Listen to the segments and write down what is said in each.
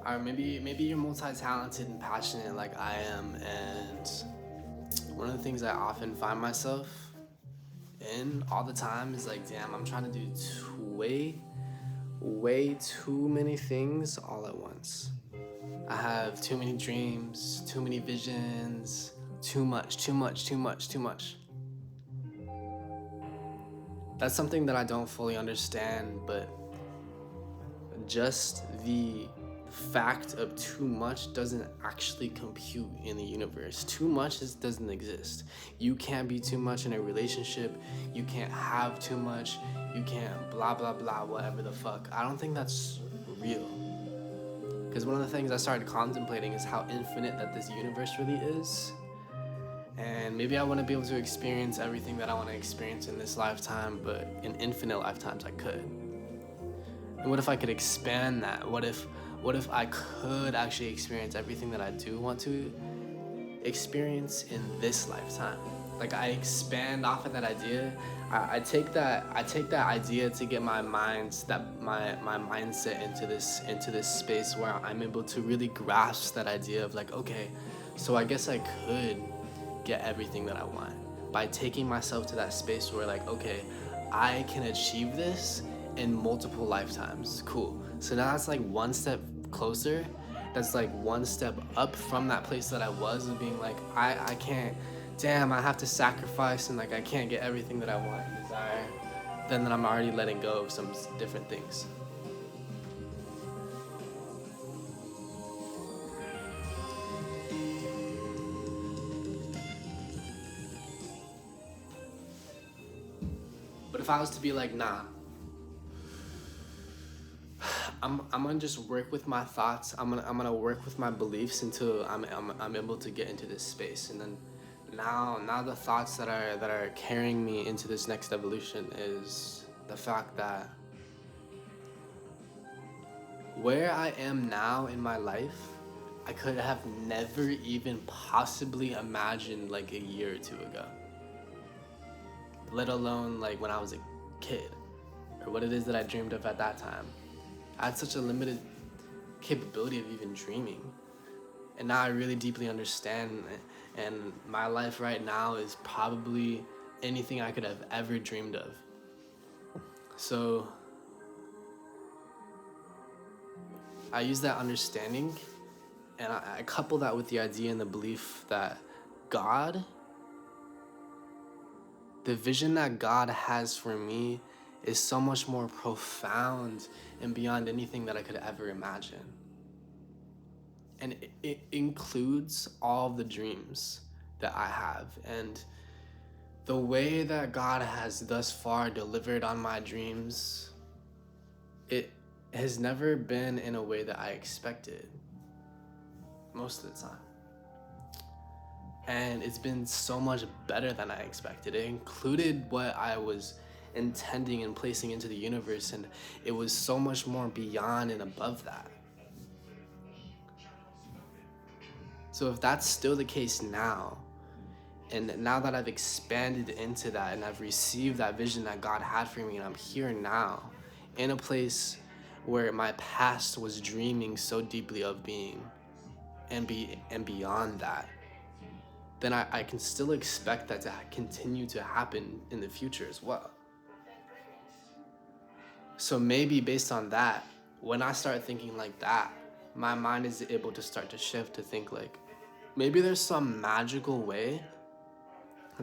or maybe you're multi-talented and passionate like I am, and one of the things I often find myself in all the time is like, damn, I'm trying to do way too many things all at once. I have too many dreams, too many visions, too much. That's something that I don't fully understand, but just the fact of too much doesn't actually compute in the universe. Too much doesn't exist. You can't be too much in a relationship. You can't have too much. You can't blah blah blah whatever the fuck. I don't think that's real. Because one of the things I started contemplating is how infinite that this universe really is. And maybe I want to be able to experience everything that I want to experience in this lifetime, but in infinite lifetimes I could. And what if I could expand that? What if I could actually experience everything that I do want to experience in this lifetime? Like I expand off of that idea. I take that idea to get my mindset into this space where I'm able to really grasp that idea of like, okay, so I guess I could get everything that I want by taking myself to that space where like, okay, I can achieve this in multiple lifetimes. Cool. So now that's like one step closer. That's like one step up from that place that I was of being like, I can't, damn, I have to sacrifice and like I can't get everything that I want and desire. Then I'm already letting go of some different things. But if I was to be like, nah, I'm gonna just work with my thoughts. I'm gonna work with my beliefs until I'm able to get into this space, and then now the thoughts that are carrying me into this next evolution is the fact that where I am now in my life, I could have never even possibly imagined like a year or two ago. Let alone like when I was a kid, or what it is that I dreamed of at that time. I had such a limited capability of even dreaming. And now I really deeply understand, and my life right now is probably anything I could have ever dreamed of. So I use that understanding and I couple that with the idea and the belief that God, the vision that God has for me is so much more profound and beyond anything that I could ever imagine. And it includes all of the dreams that I have. And the way that God has thus far delivered on my dreams, it has never been in a way that I expected most of the time. And it's been so much better than I expected. It included what I was intending and placing into the universe, and it was so much more beyond and above that. So if that's still the case now, and now that I've expanded into that and I've received that vision that God had for me, and I'm here now in a place where my past was dreaming so deeply of being and beyond that, then I can still expect that to continue to happen in the future as well. So maybe based on that, when I start thinking like that, my mind is able to start to shift to think like, maybe there's some magical way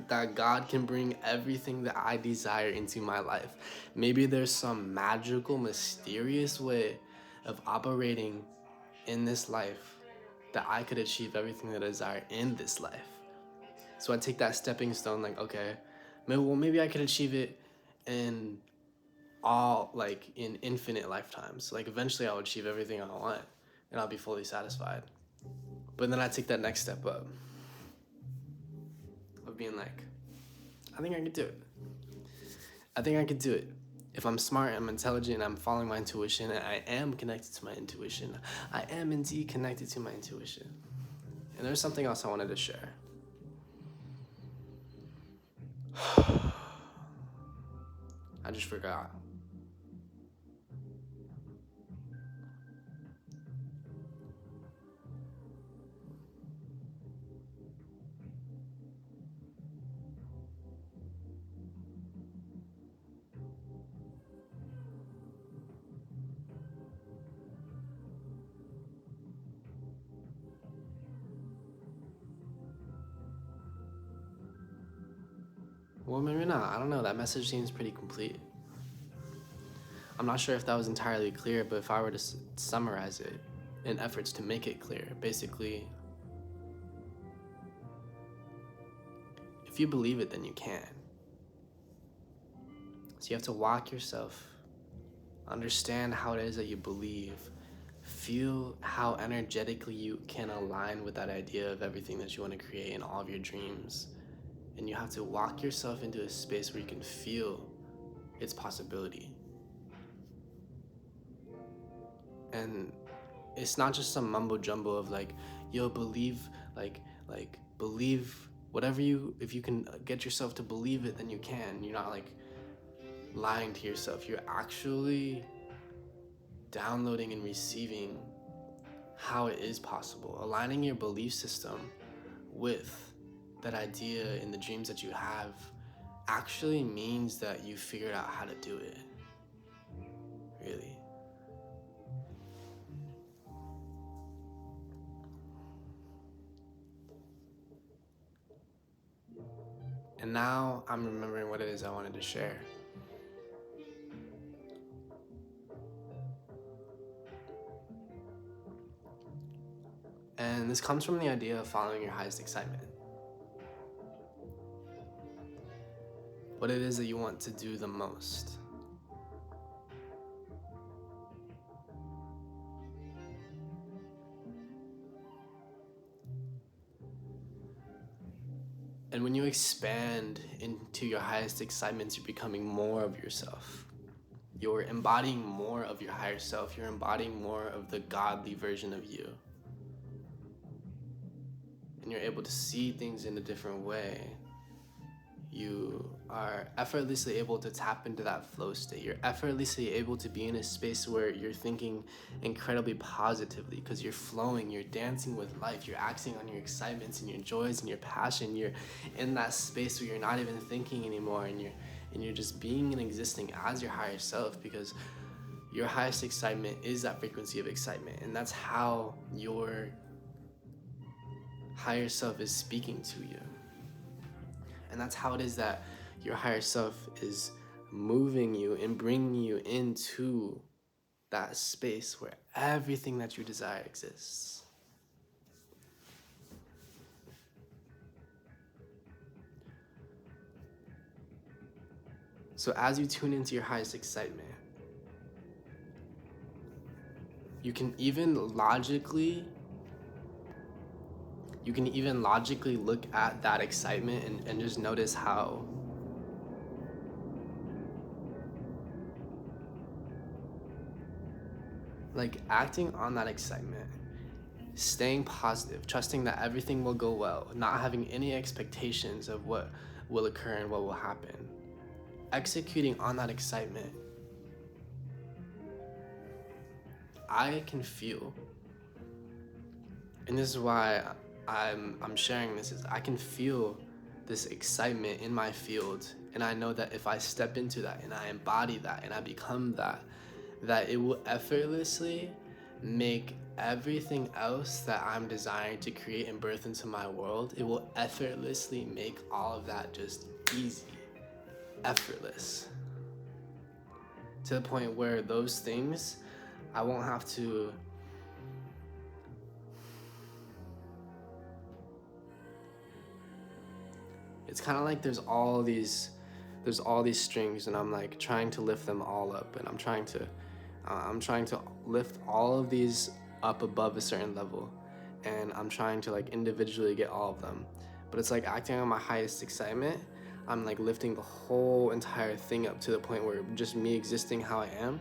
that God can bring everything that I desire into my life. Maybe there's some magical, mysterious way of operating in this life that I could achieve everything that I desire in this life. So I take that stepping stone, like, okay, maybe I could achieve it in in infinite lifetimes. Like eventually I'll achieve everything I want and I'll be fully satisfied. But then I take that next step up of being like, I think I could do it. I think I could do it. If I'm smart, I'm intelligent, I'm following my intuition, and I am connected to my intuition. I am indeed connected to my intuition. And there's something else I wanted to share. I just forgot. Well, maybe not. I don't know. That message seems pretty complete. I'm not sure if that was entirely clear, but if I were to summarize it in efforts to make it clear, basically, if you believe it, then you can. So you have to walk yourself, understand how it is that you believe, feel how energetically you can align with that idea of everything that you want to create in all of your dreams. And you have to walk yourself into a space where you can feel its possibility. And it's not just some mumbo jumbo of like, yo, believe, believe whatever if you can get yourself to believe it, then you can. You're not like lying to yourself. You're actually downloading and receiving how it is possible. Aligning your belief system with that idea in the dreams that you have actually means that you figured out how to do it. Really. And now I'm remembering what it is I wanted to share. And this comes from the idea of following your highest excitement. What it is that you want to do the most. And when you expand into your highest excitements, you're becoming more of yourself. You're embodying more of your higher self. You're embodying more of the godly version of you. And you're able to see things in a different way. You are effortlessly able to tap into that flow state. You're effortlessly able to be in a space where you're thinking incredibly positively because you're flowing, you're dancing with life, you're acting on your excitements and your joys and your passion. You're in that space where you're not even thinking anymore, and you're just being and existing as your higher self, because your highest excitement is that frequency of excitement, and that's how your higher self is speaking to you. And that's how it is that your higher self is moving you and bringing you into that space where everything that you desire exists. So as you tune into your highest excitement, you can even logically look at that excitement and just notice how like acting on that excitement, staying positive, trusting that everything will go well, not having any expectations of what will occur and what will happen, executing on that excitement, I can feel, and this is why I'm sharing this, is I can feel this excitement in my field, and I know that if I step into that and I embody that and I become that it will effortlessly make everything else that I'm desiring to create and birth into my world, it will effortlessly make all of that just easy, effortless, to the point where those things, I won't have to it's kind of like there's all these strings, and I'm like trying to lift them all up, and I'm trying to lift all of these up above a certain level, and I'm trying to like individually get all of them, but it's like acting on my highest excitement, I'm like lifting the whole entire thing up to the point where just me existing how I am,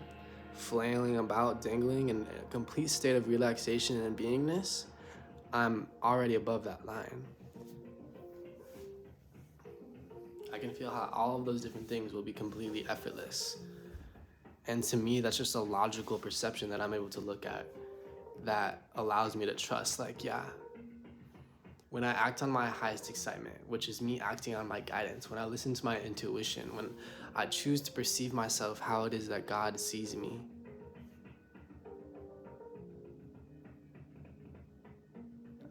flailing about, dangling in a complete state of relaxation and beingness, I'm already above that line. I can feel how all of those different things will be completely effortless. And to me, that's just a logical perception that I'm able to look at that allows me to trust, like, yeah, when I act on my highest excitement, which is me acting on my guidance, when I listen to my intuition, when I choose to perceive myself how it is that God sees me,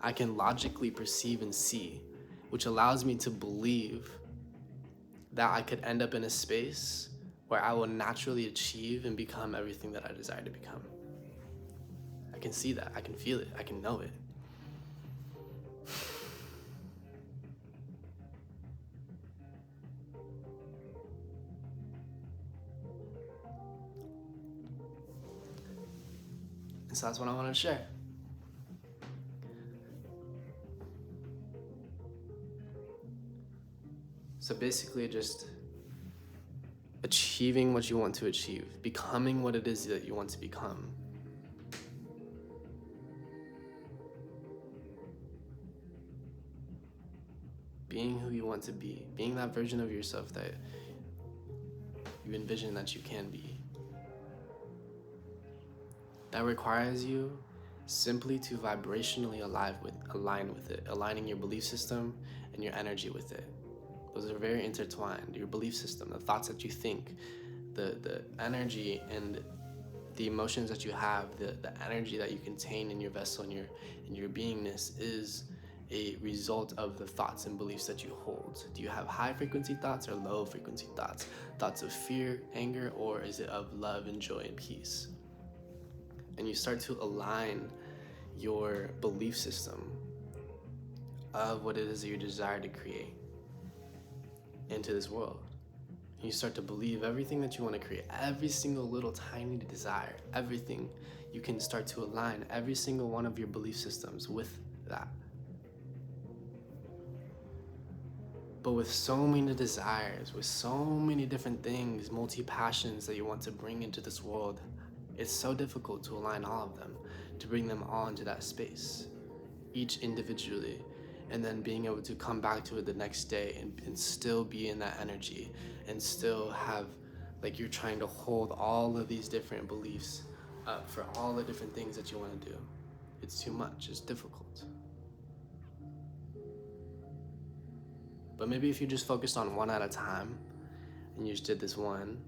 I can logically perceive and see, which allows me to believe that I could end up in a space where I will naturally achieve and become everything that I desire to become. I can see that, I can feel it, I can know it. And so that's what I want to share. So basically just achieving what you want to achieve, becoming what it is that you want to become. Being who you want to be, being that version of yourself that you envision that you can be. That requires you simply to vibrationally align with it, aligning your belief system and your energy with it. Those are very intertwined. Your belief system, the thoughts that you think, the energy and the emotions that you have, the energy that you contain in your vessel and your beingness is a result of the thoughts and beliefs that you hold. Do you have high frequency thoughts or low frequency thoughts? Thoughts of fear, anger, or is it of love and joy and peace? And you start to align your belief system of what it is that you desire to create into this world. You start to believe everything that you want to create, every single little tiny desire, everything. You can start to align every single one of your belief systems with that. But with so many desires, with so many different things, multi-passions that you want to bring into this world, it's so difficult to align all of them, to bring them all into that space, each individually, and then being able to come back to it the next day and still be in that energy and still have, like, you're trying to hold all of these different beliefs up for all the different things that you want to do. It's too much, it's difficult. But maybe if you just focused on one at a time and you just did this one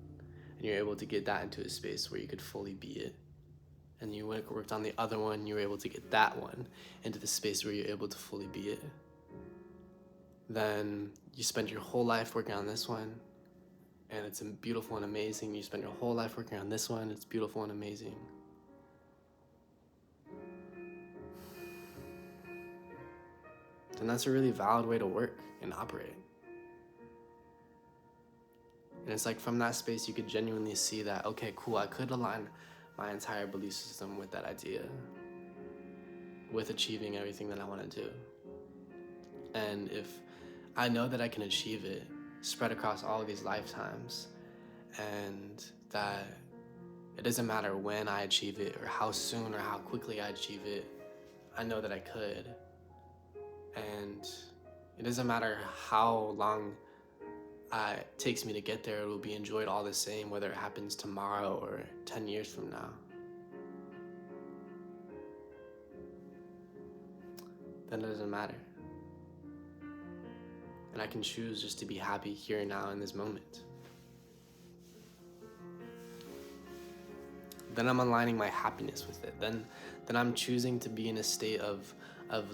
and you're able to get that into a space where you could fully be it, and you worked on the other one, you were able to get that one into the space where you're able to fully be it, then you spend your whole life working on this one and it's beautiful and amazing. You spend your whole life working on this one, it's beautiful and amazing. And that's a really valid way to work and operate. And it's like from that space you could genuinely see that, okay, cool, I could align my entire belief system with that idea, with achieving everything that I want to do. And if I know that I can achieve it, spread across all of these lifetimes, and that it doesn't matter when I achieve it or how soon or how quickly I achieve it, I know that I could. And it doesn't matter how long it takes me to get there, it will be enjoyed all the same, whether it happens tomorrow or 10 years from now. Then it doesn't matter. And I can choose just to be happy here and now in this moment. Then I'm aligning my happiness with it. Then I'm choosing to be in a state of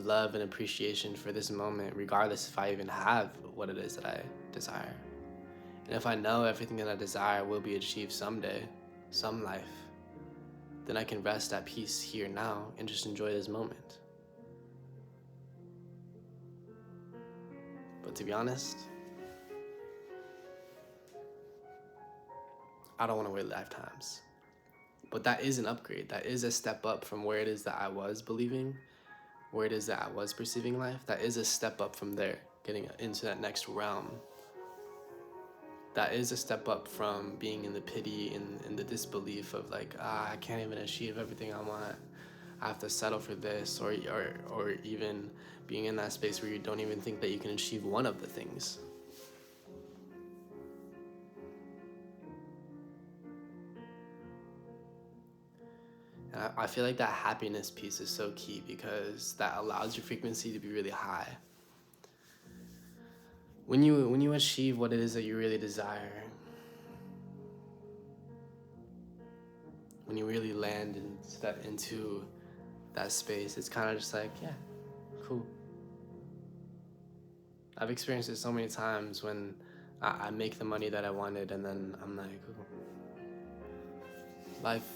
love and appreciation for this moment, regardless if I even have what it is that I desire. And if I know everything that I desire will be achieved someday, some life, then I can rest at peace here now and just enjoy this moment. But to be honest, I don't want to wait lifetimes. But that is an upgrade. That is a step up from where it is that I was believing, where it is that I was perceiving life. That is a step up from there, getting into that next realm. That is a step up from being in the pity and the disbelief of like, I can't even achieve everything I want. I have to settle for this, or even being in that space where you don't even think that you can achieve one of the things. And I feel like that happiness piece is so key because that allows your frequency to be really high. When you achieve what it is that you really desire, when you really land and step into that space, it's kind of just like, yeah, cool. I've experienced it so many times when I make the money that I wanted, and then I'm like, "Ooh,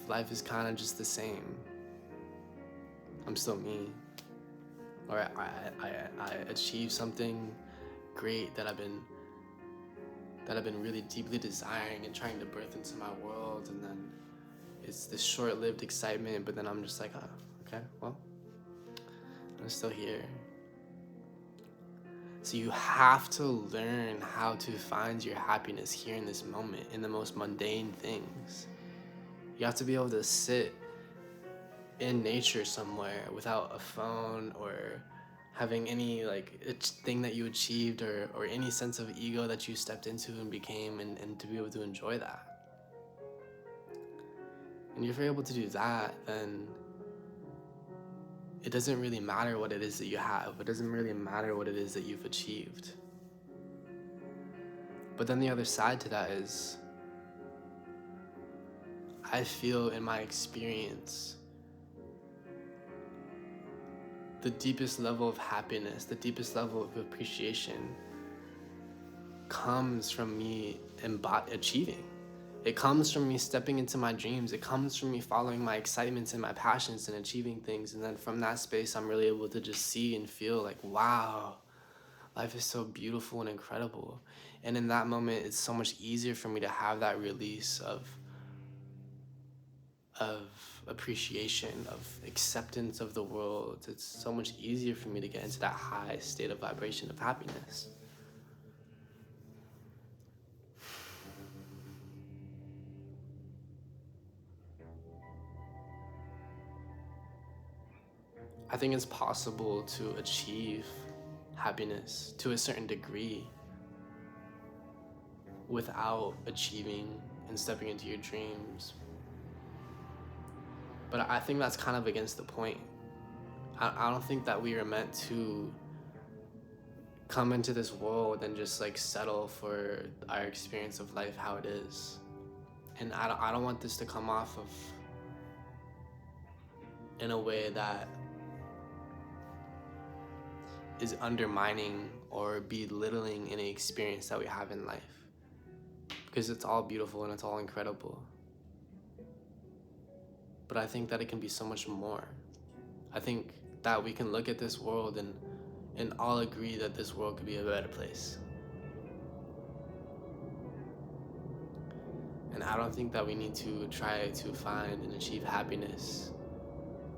life is kind of just the same. I'm still me." Or I achieve something great that I've been really deeply desiring and trying to birth into my world, and then it's this short-lived excitement, but then I'm just like, oh, okay, well, I'm still here. So you have to learn how to find your happiness here in this moment, in the most mundane things. You have to be able to sit in nature somewhere without a phone or having any like thing that you achieved, or any sense of ego that you stepped into and became, and to be able to enjoy that. And if you're able to do that, then it doesn't really matter what it is that you have. It doesn't really matter what it is that you've achieved. But then the other side to that is, I feel in my experience, the deepest level of happiness, the deepest level of appreciation comes from me achieving. It comes from me stepping into my dreams. It comes from me following my excitements and my passions and achieving things. And then from that space, I'm really able to just see and feel like, wow, life is so beautiful and incredible. And in that moment, it's so much easier for me to have that release of appreciation, of acceptance of the world. It's so much easier for me to get into that high state of vibration of happiness. I think it's possible to achieve happiness to a certain degree without achieving and stepping into your dreams. But I think that's kind of against the point. I don't think that we are meant to come into this world and just like settle for our experience of life how it is. And I don't want this to come off of in a way that is undermining or belittling any experience that we have in life, because it's all beautiful and it's all incredible. But I think that it can be so much more. I think that we can look at this world and all agree that this world could be a better place. And I don't think that we need to try to find and achieve happiness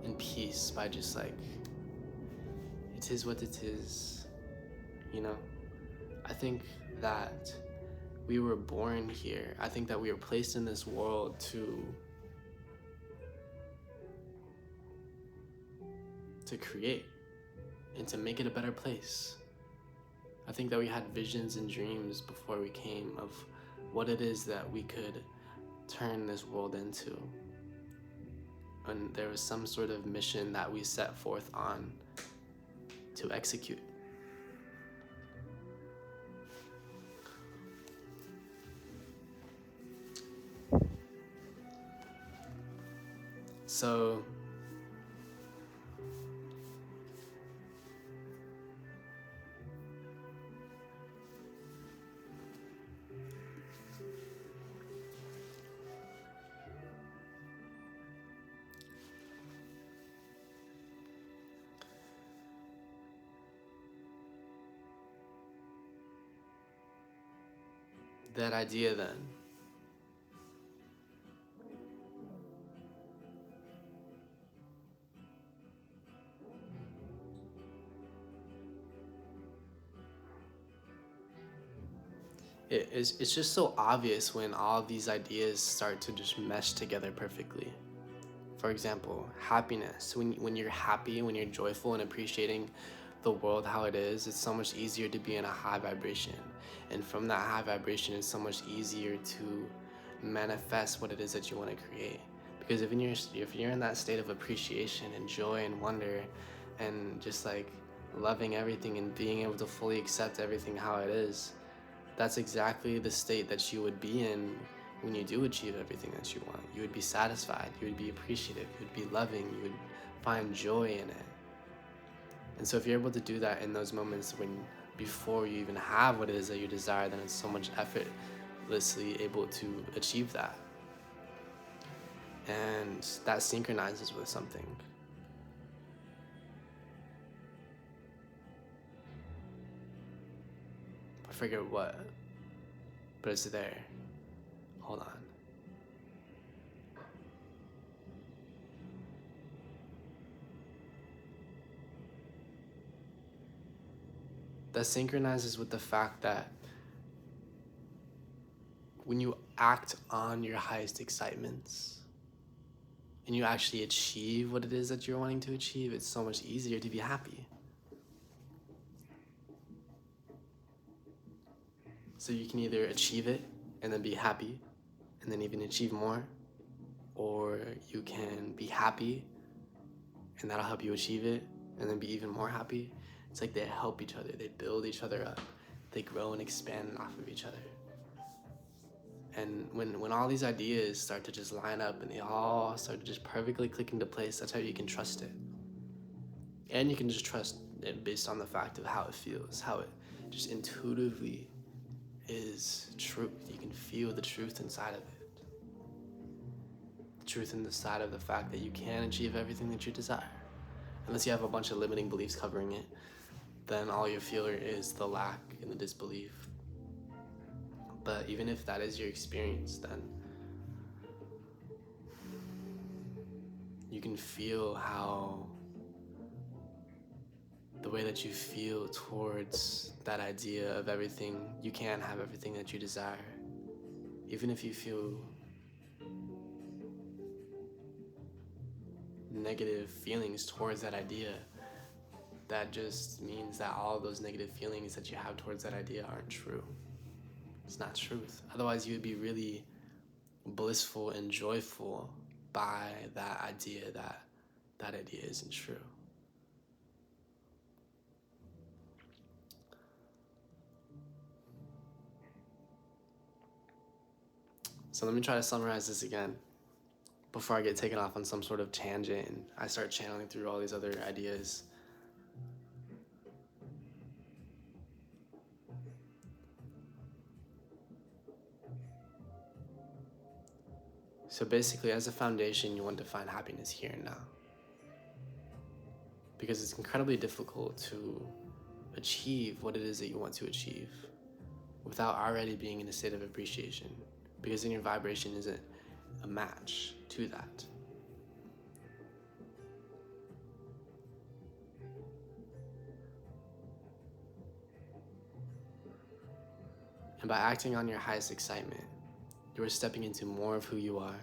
and peace by just like, it is what it is, you know? I think that we were born here. I think that we were placed in this world to create and to make it a better place. I think that we had visions and dreams before we came of what it is that we could turn this world into. And there was some sort of mission that we set forth on to execute. So that idea then, it's just so obvious when all of these ideas start to just mesh together perfectly. For example, happiness. When you're happy, when you're joyful and appreciating the world how it is, it's so much easier to be in a high vibration. And from that high vibration, it's so much easier to manifest what it is that you want to create. Because if you're in that state of appreciation and joy and wonder and just like loving everything and being able to fully accept everything how it is, that's exactly the state that you would be in when you do achieve everything that you want. You would be satisfied, you would be appreciative, you would be loving, you would find joy in it. And so if you're able to do that in those moments when before you even have what it is that you desire, then it's so much effortlessly able to achieve that. And that synchronizes with something. I forget what, but it's there. Hold on. That synchronizes with the fact that when you act on your highest excitements and you actually achieve what it is that you're wanting to achieve, it's so much easier to be happy. So you can either achieve it and then be happy and then even achieve more, or you can be happy and that'll help you achieve it and then be even more happy. It's like they help each other, they build each other up, they grow and expand off of each other. And when all these ideas start to just line up and they all start to just perfectly click into place, that's how you can trust it. And you can just trust it based on the fact of how it feels, how it just intuitively is truth. You can feel the truth inside of it. The truth inside of the fact that you can achieve everything that you desire. Unless you have a bunch of limiting beliefs covering it, then all you feel is the lack and the disbelief. But even if that is your experience, then you can feel how the way that you feel towards that idea of everything, you can have everything that you desire. Even if you feel negative feelings towards that idea, that just means that all those negative feelings that you have towards that idea aren't true. It's not truth. Otherwise, you would be really blissful and joyful by that idea that that idea isn't true. So let me try to summarize this again before I get taken off on some sort of tangent and I start channeling through all these other ideas. So basically, as a foundation, you want to find happiness here and now. Because it's incredibly difficult to achieve what it is that you want to achieve without already being in a state of appreciation. Because then your vibration isn't a match to that. And by acting on your highest excitement, you are stepping into more of who you are,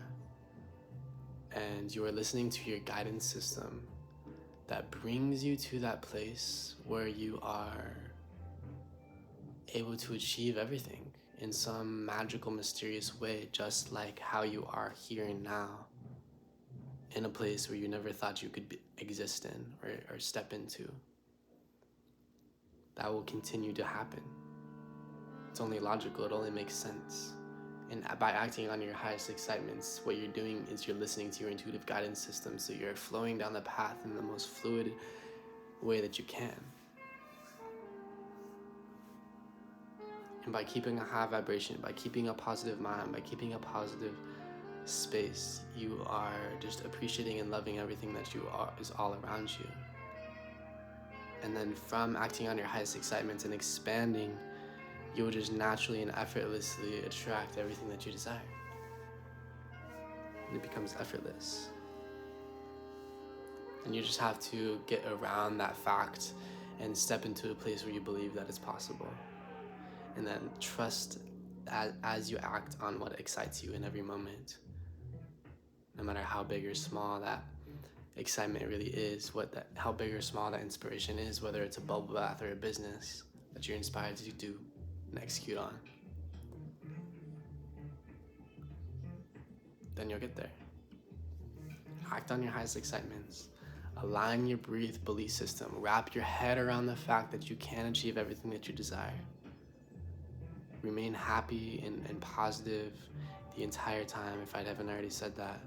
and you are listening to your guidance system that brings you to that place where you are able to achieve everything in some magical, mysterious way, just like how you are here and now, in a place where you never thought you could exist in or step into. That will continue to happen. It's only logical, it only makes sense. And by acting on your highest excitements, what you're doing is you're listening to your intuitive guidance system, so you're flowing down the path in the most fluid way that you can. And by keeping a high vibration, by keeping a positive mind, by keeping a positive space, you are just appreciating and loving everything that you are is all around you. And then from acting on your highest excitements and expanding, you will just naturally and effortlessly attract everything that you desire. And it becomes effortless. And you just have to get around that fact and step into a place where you believe that it's possible. And then trust as you act on what excites you in every moment. No matter how big or small that excitement really is, how big or small that inspiration is, whether it's a bubble bath or a business that you're inspired to do and execute on, then you'll get there. Act on your highest excitements. Align your belief system. Wrap your head around the fact that you can achieve everything that you desire. Remain happy and positive the entire time, if I haven't already said that.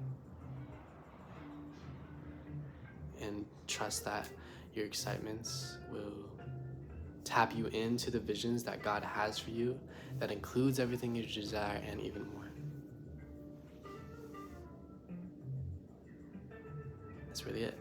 And trust that your excitements will tap you into the visions that God has for you, that includes everything you desire and even more. That's really it.